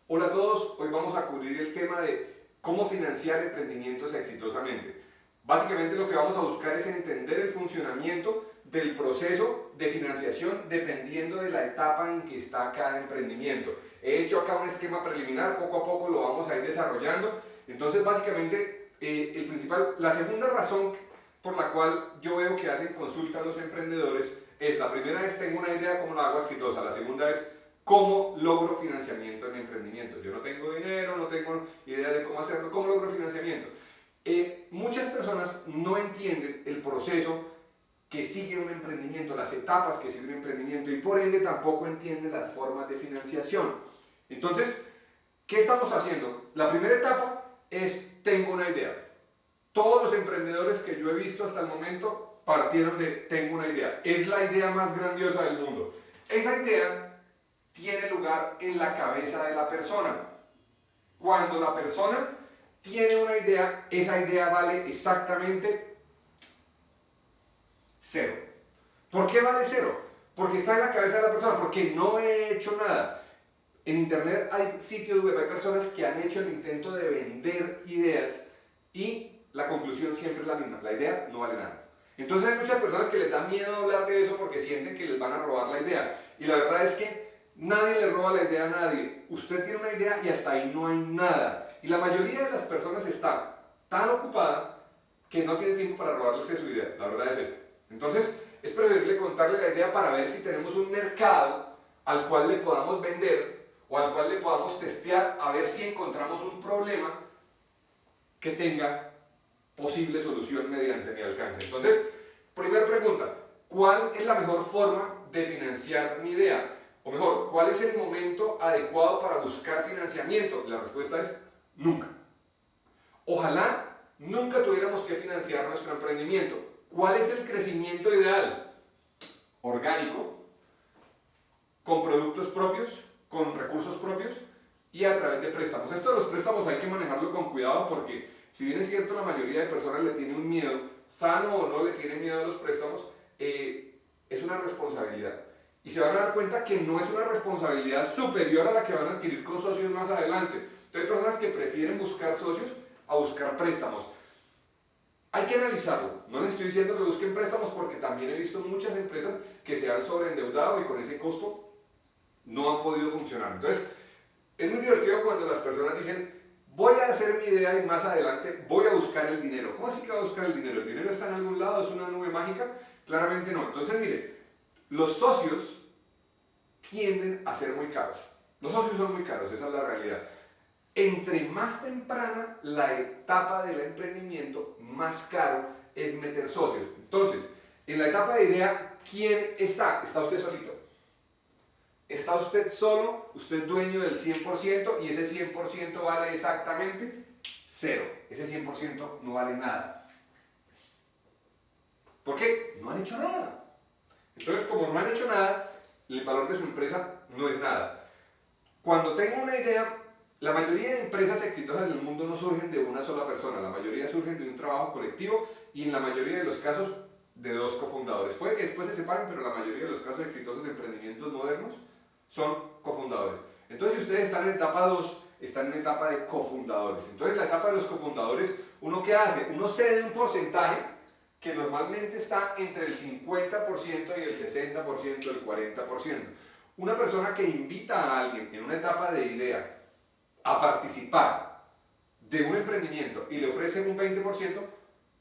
Hola a todos, hoy vamos a cubrir el tema de cómo financiar emprendimientos exitosamente. Básicamente lo que vamos a buscar es entender el funcionamiento del proceso de financiación dependiendo de la etapa en que está cada emprendimiento. He hecho acá un esquema preliminar, poco a poco lo vamos a ir desarrollando. Entonces básicamente la segunda razón por la cual yo veo que hacen consulta a los emprendedores es: la primera es tengo una idea, ¿cómo la hago exitosa? La segunda es ¿cómo logro financiamiento en mi emprendimiento? Yo no tengo dinero, no tengo idea de cómo hacerlo, ¿cómo logro financiamiento? Muchas personas no entienden el proceso que sigue un emprendimiento, las etapas que sigue un emprendimiento, y por ende tampoco entienden las formas de financiación. Entonces, ¿qué estamos haciendo? La primera etapa es tengo una idea. Todos los emprendedores que yo he visto hasta el momento partieron de tengo una idea. Es la idea más grandiosa del mundo. Esa idea tiene lugar en la cabeza de la persona. Cuando la persona tiene una idea, esa idea vale exactamente cero. ¿Por qué vale cero? Porque está en la cabeza de la persona, porque no he hecho nada. En internet hay sitios web, hay personas que han hecho el intento de vender ideas y la conclusión siempre es la misma: la idea no vale nada. Entonces hay muchas personas que les da miedo hablar de eso porque sienten que les van a robar la idea. Y la verdad es que nadie le roba la idea a nadie. Usted tiene una idea y hasta ahí no hay nada. Y la mayoría de las personas está tan ocupada que no tiene tiempo para robarles su idea. La verdad es esa. Entonces es preferible contarle la idea para ver si tenemos un mercado al cual le podamos vender o al cual le podamos testear, a ver si encontramos un problema que tenga posible solución mediante mi alcance. Entonces, primera pregunta: ¿cuál es la mejor forma de financiar mi idea? O mejor, ¿cuál es el momento adecuado para buscar financiamiento? La respuesta es nunca. Ojalá nunca tuviéramos que financiar nuestro emprendimiento. ¿Cuál es el crecimiento ideal? Orgánico, con productos propios, con recursos propios y a través de préstamos. Esto de los préstamos hay que manejarlo con cuidado porque, si bien es cierto, la mayoría de personas le tiene un miedo, sano o no, le tiene miedo a los préstamos, es una responsabilidad. Y se van a dar cuenta que no es una responsabilidad superior a la que van a adquirir con socios más adelante. Entonces hay personas que prefieren buscar socios a buscar préstamos. Hay que analizarlo. No les estoy diciendo que busquen préstamos porque también he visto muchas empresas que se han sobreendeudado y con ese costo no han podido funcionar. Entonces es muy divertido cuando las personas dicen: voy a hacer mi idea y más adelante voy a buscar el dinero. ¿Cómo así que va a buscar el dinero? ¿El dinero está en algún lado? ¿Es una nube mágica? Claramente no. Entonces mire, los socios tienden a ser muy caros. Los socios son muy caros, esa es la realidad. Entre más temprana la etapa del emprendimiento, más caro es meter socios. Entonces, en la etapa de idea, ¿quién está? Está usted solito. Está usted solo, usted es dueño del 100% y ese 100% vale exactamente cero. Ese 100% no vale nada. ¿Por qué? No han hecho nada. Entonces, como no han hecho nada, el valor de su empresa no es nada. Cuando tengo una idea, la mayoría de empresas exitosas del mundo no surgen de una sola persona, la mayoría surgen de un trabajo colectivo y en la mayoría de los casos de dos cofundadores. Puede que después se separen, pero la mayoría de los casos exitosos de emprendimientos modernos son cofundadores. Entonces, si ustedes están en etapa 2, están en etapa de cofundadores. Entonces, en la etapa de los cofundadores, ¿uno qué hace? Uno cede un porcentaje que normalmente está entre el 50% y el 60%, el 40%. Una persona que invita a alguien en una etapa de idea a participar de un emprendimiento y le ofrecen un 20%,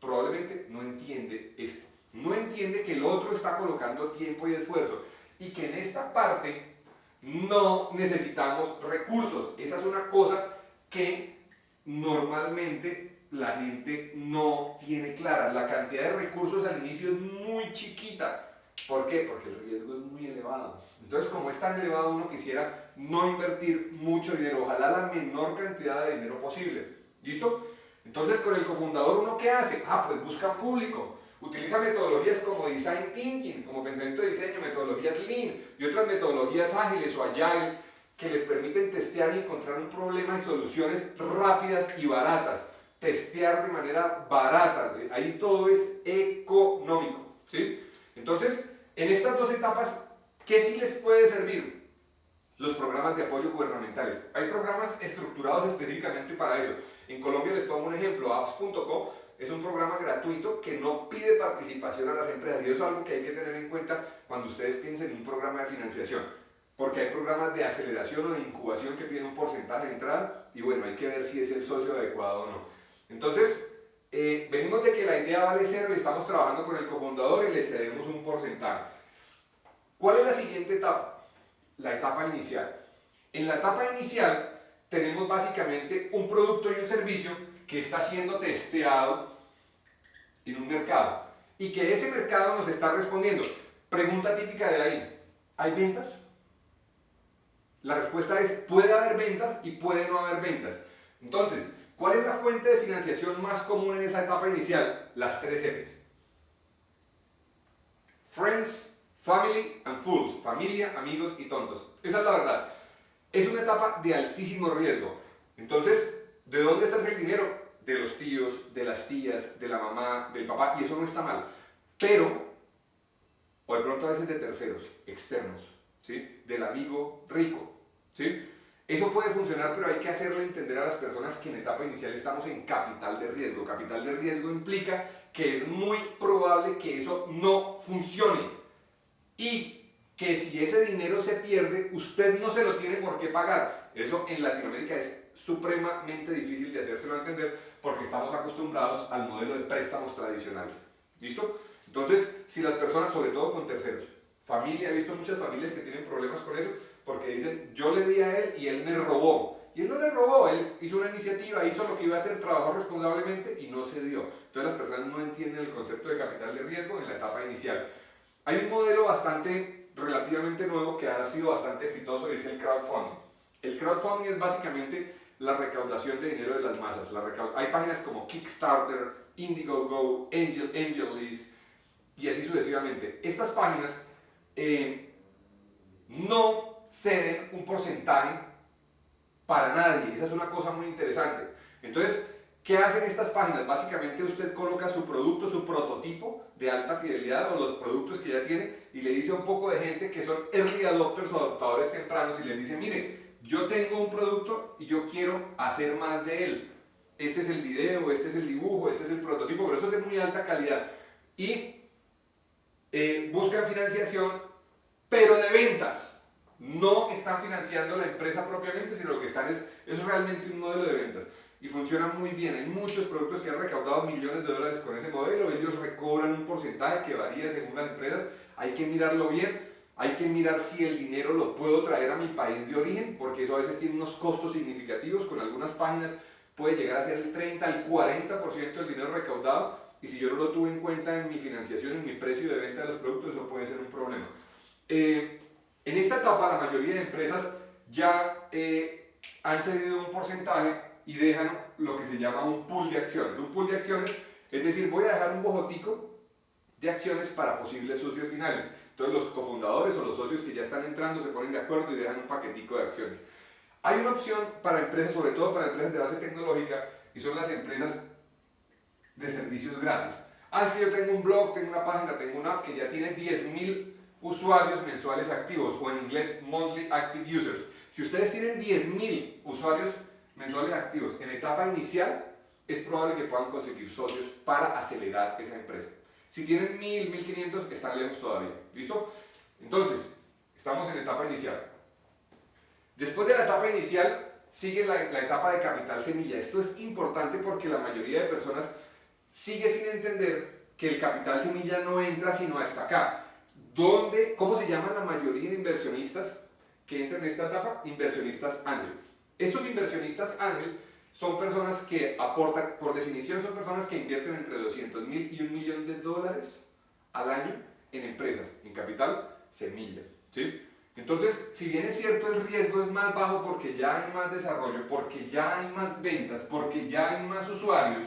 probablemente no entiende esto. No entiende que el otro está colocando tiempo y esfuerzo y que en esta parte no necesitamos recursos. Esa es una cosa que normalmente la gente no tiene clara. La cantidad de recursos al inicio es muy chiquita. ¿Por qué? Porque el riesgo es muy elevado. Entonces, como es tan elevado, uno quisiera no invertir mucho dinero, ojalá la menor cantidad de dinero posible. ¿Listo? Entonces, con el cofundador, ¿uno qué hace? Pues busca público. Utiliza metodologías como Design Thinking, como pensamiento de diseño, metodologías Lean y otras metodologías ágiles o Agile que les permiten testear y encontrar un problema y soluciones rápidas y baratas. Testear de manera barata, ahí todo es económico, ¿sí? Entonces, en estas dos etapas, ¿qué sí les puede servir? los programas de apoyo gubernamentales. Hay programas estructurados específicamente para eso. En Colombia les pongo un ejemplo, apps.co es un programa gratuito que no pide participación a las empresas y eso es algo que hay que tener en cuenta cuando ustedes piensen en un programa de financiación, porque hay programas de aceleración o de incubación que piden un porcentaje de entrada y bueno, hay que ver si es el socio adecuado o no. Entonces, venimos de que la idea vale cero y estamos trabajando con el cofundador y le cedemos un porcentaje. ¿Cuál es la siguiente etapa? La etapa inicial. En la etapa inicial tenemos básicamente un producto y un servicio que está siendo testeado en un mercado y que ese mercado nos está respondiendo. Pregunta típica de ahí, ¿hay ventas? La respuesta es, puede haber ventas y puede no haber ventas. Entonces, ¿cuál es la fuente de financiación más común en esa etapa inicial? Las 3 Fs. Friends, Family and Fools. Familia, amigos y tontos. Esa es la verdad. Es una etapa de altísimo riesgo. Entonces, ¿de dónde sale el dinero? De los tíos, de las tías, de la mamá, del papá, y eso no está mal. Pero, o de pronto a veces de terceros, externos, ¿sí? Del amigo rico, ¿sí? Eso puede funcionar, pero hay que hacerle entender a las personas que en etapa inicial estamos en capital de riesgo. Capital de riesgo implica que es muy probable que eso no funcione y que si ese dinero se pierde, usted no se lo tiene por qué pagar. Eso en Latinoamérica es supremamente difícil de hacérselo entender porque estamos acostumbrados al modelo de préstamos tradicionales. ¿Listo? Entonces, si las personas, sobre todo con terceros, familia, he visto muchas familias que tienen problemas con eso porque dicen, yo le di a él y él me robó. Y él no le robó, él hizo una iniciativa, hizo lo que iba a hacer, trabajó responsablemente y no se dio. Entonces las personas no entienden el concepto de capital de riesgo en la etapa inicial. Hay un modelo relativamente nuevo que ha sido bastante exitoso y es el crowdfunding. El crowdfunding es básicamente la recaudación de dinero de las masas. Hay páginas como Kickstarter, Indiegogo, AngelList y así sucesivamente. Estas páginas no ceden un porcentaje para nadie. Esa es una cosa muy interesante. Entonces, ¿qué hacen estas páginas? Básicamente usted coloca su producto, su prototipo de alta fidelidad o los productos que ya tiene y le dice a un poco de gente que son early adopters o adoptadores tempranos y les dice, mire, yo tengo un producto y yo quiero hacer más de él. Este es el video, este es el dibujo, este es el prototipo, pero eso es de muy alta calidad. Y buscan financiación, pero de ventas. No están financiando la empresa propiamente, sino lo que están es realmente un modelo de ventas. Y funciona muy bien. Hay muchos productos que han recaudado millones de dólares con ese modelo. Ellos recobran un porcentaje que varía según las empresas. Hay que mirarlo bien. Hay que mirar si el dinero lo puedo traer a mi país de origen, porque eso a veces tiene unos costos significativos. Con algunas páginas puede llegar a ser el 30 al 40% del dinero recaudado. Y si yo no lo tuve en cuenta en mi financiación, en mi precio de venta de los productos, eso puede ser un problema. En esta etapa, la mayoría de empresas ya han cedido un porcentaje y dejan lo que se llama un pool de acciones. Un pool de acciones, es decir, voy a dejar un bojotico de acciones para posibles socios finales. Entonces los cofundadores o los socios que ya están entrando se ponen de acuerdo y dejan un paquetico de acciones. Hay una opción para empresas, sobre todo para empresas de base tecnológica, y son las empresas de servicios gratis. Es que yo tengo un blog, tengo una página, tengo una app que ya tiene 10.000 usuarios mensuales activos, o en inglés Monthly Active Users. Si ustedes tienen 10.000 usuarios mensuales activos en etapa inicial, es probable que puedan conseguir socios para acelerar esa empresa. Si tienen 1.000, 1.500, están lejos todavía. ¿Listo? Entonces, estamos en etapa inicial. Después de la etapa inicial, sigue la etapa de capital semilla. Esto es importante porque la mayoría de personas sigue sin entender que el capital semilla no entra sino hasta acá. ¿Cómo se llaman la mayoría de inversionistas que entran en esta etapa? Inversionistas ángel. Estos inversionistas ángel son personas que aportan, por definición son personas que invierten entre 200.000 y $1.000.000 al año en empresas, en capital semilla, ¿sí? Entonces, si bien es cierto el riesgo es más bajo porque ya hay más desarrollo, porque ya hay más ventas, porque ya hay más usuarios,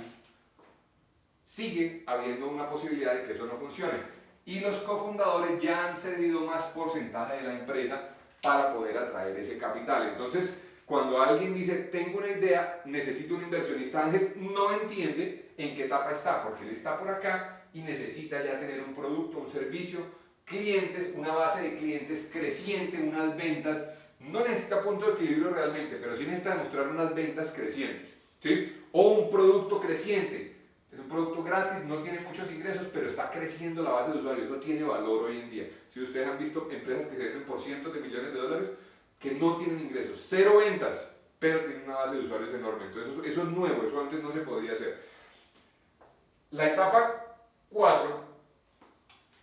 sigue habiendo una posibilidad de que eso no funcione. Y los cofundadores ya han cedido más porcentaje de la empresa para poder atraer ese capital. Entonces, cuando alguien dice, tengo una idea, necesito un inversionista ángel, no entiende en qué etapa está, porque él está por acá y necesita ya tener un producto, un servicio, clientes, una base de clientes creciente, unas ventas no necesita punto de equilibrio realmente, pero sí necesita demostrar unas ventas crecientes, ¿sí? O un producto creciente. Es un producto gratis, no tiene muchos ingresos, pero está creciendo la base de usuarios. Eso tiene valor hoy en día. Si ustedes han visto empresas que se venden por cientos de millones de dólares que no tienen ingresos, cero ventas, pero tienen una base de usuarios enorme. Entonces eso es nuevo, eso antes no se podía hacer. La etapa 4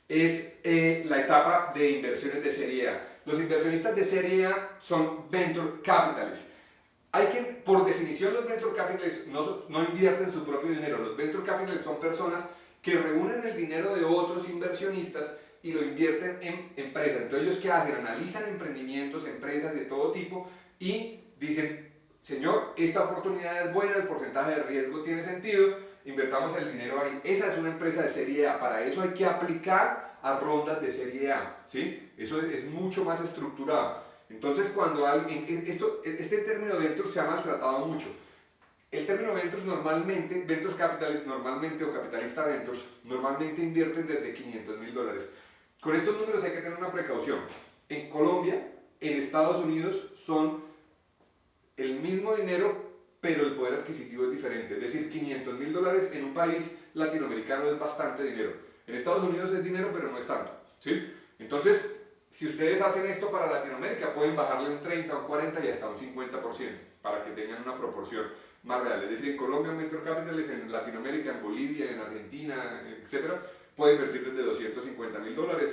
es la etapa de inversiones de serie A. Los inversionistas de serie A son venture capitalists. Por definición, los venture capitalists no invierten su propio dinero. Los venture capitalists son personas que reúnen el dinero de otros inversionistas y lo invierten en empresas. Entonces, ¿ellos qué hacen? Analizan emprendimientos, empresas de todo tipo y dicen, señor, esta oportunidad es buena, el porcentaje de riesgo tiene sentido, invertamos el dinero ahí. Esa es una empresa de serie A. Para eso hay que aplicar a rondas de serie A, ¿sí? Eso es mucho más estructurado. Entonces, cuando alguien, este término venture se ha maltratado mucho. El término ventures normalmente, ventures capitalists normalmente o capitalista ventures, normalmente invierten desde $500,000. Con estos números hay que tener una precaución. En Colombia, en Estados Unidos son el mismo dinero, pero el poder adquisitivo es diferente. Es decir, $500,000 en un país latinoamericano es bastante dinero. En Estados Unidos es dinero, pero no es tanto, ¿sí? Entonces, si ustedes hacen esto para Latinoamérica, pueden bajarle un 30, un 40 y hasta un 50% para que tengan una proporción más real. Es decir, en Colombia un venture capitalist, en Latinoamérica, en Bolivia, en Argentina, etc., puede invertir desde $250,000,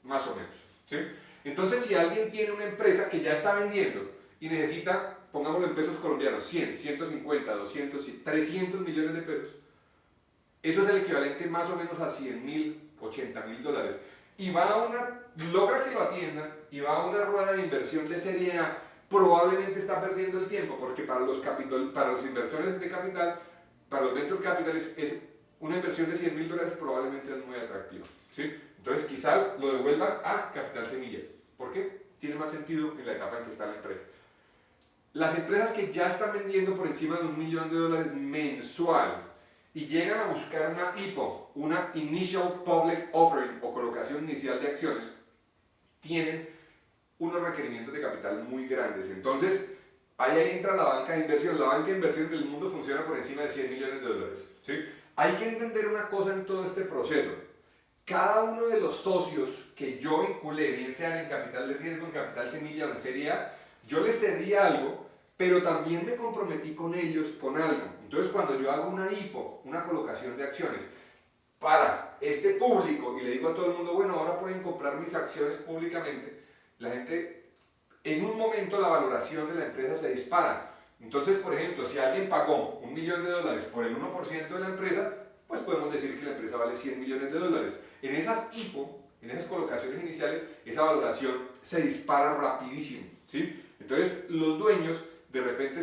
más o menos, ¿sí? Entonces, si alguien tiene una empresa que ya está vendiendo y necesita, pongámoslo en pesos colombianos, 100, 150, 200, 300 millones de pesos, eso es el equivalente más o menos a $100,000, $80,000. Y logra que lo atiendan y va a una rueda de inversión de serie A, probablemente está perdiendo el tiempo, porque para los inversores de capital, para los venture capitalists, es una inversión de $100,000 probablemente es muy atractiva, ¿sí? Entonces quizá lo devuelvan a capital semilla. ¿Por qué? Tiene más sentido en la etapa en que está la empresa. Las empresas que ya están vendiendo por encima de $1 millón mensual y llegan a buscar una IPO, una Initial Public Offering o colocación inicial de acciones, tienen unos requerimientos de capital muy grandes. Entonces, ahí entra la banca de inversión. La banca de inversión del mundo funciona por encima de $100 millones, ¿sí? Hay que entender una cosa en todo este proceso. Cada uno de los socios que yo vinculé, bien sean en capital de riesgo, en capital semilla o en serie A, yo les cedí algo, pero también me comprometí con ellos con algo. Entonces, cuando yo hago una IPO, una colocación de acciones, para este público, y le digo a todo el mundo, bueno, ahora pueden comprar mis acciones públicamente, la gente, en un momento la valoración de la empresa se dispara. Entonces, por ejemplo, si alguien pagó $1 millón por el 1% de la empresa, pues podemos decir que la empresa vale $100 millones. En esas IPO, en esas colocaciones iniciales, esa valoración se dispara rapidísimo, ¿sí? Entonces, los dueños de repente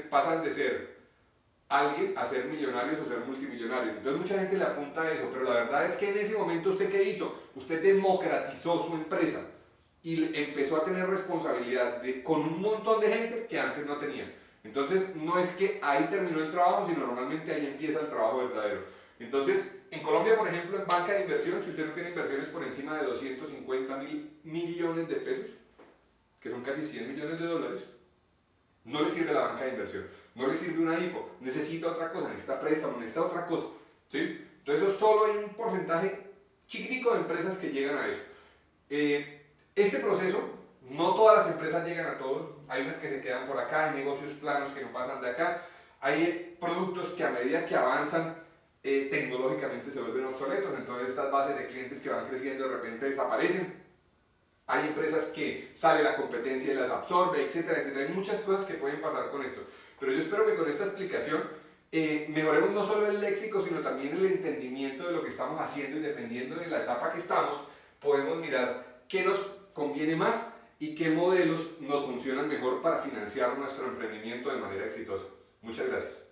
pasan de ser alguien a ser millonarios o ser multimillonarios. Entonces mucha gente le apunta a eso, pero la verdad es que en ese momento ¿usted qué hizo? Usted democratizó su empresa y empezó a tener responsabilidad con un montón de gente que antes no tenía. Entonces no es que ahí terminó el trabajo, sino normalmente ahí empieza el trabajo verdadero. Entonces, en Colombia, por ejemplo, en banca de inversión, si usted no tiene inversiones por encima de 250.000 millones de pesos, que son casi $100 millones, no le sirve la banca de inversión, no le sirve una IPO, necesita otra cosa, necesita préstamo, necesita otra cosa, ¿sí? Entonces eso solo hay un porcentaje chiquitico de empresas que llegan a eso. Este proceso, no todas las empresas llegan a todos, hay unas que se quedan por acá, hay negocios planos que no pasan de acá, hay productos que a medida que avanzan tecnológicamente se vuelven obsoletos, entonces estas bases de clientes que van creciendo de repente desaparecen. Hay empresas que sale la competencia y las absorbe, etcétera, etcétera. Hay muchas cosas que pueden pasar con esto. Pero yo espero que con esta explicación mejoremos no solo el léxico, sino también el entendimiento de lo que estamos haciendo y dependiendo de la etapa que estamos, podemos mirar qué nos conviene más y qué modelos nos funcionan mejor para financiar nuestro emprendimiento de manera exitosa. Muchas gracias.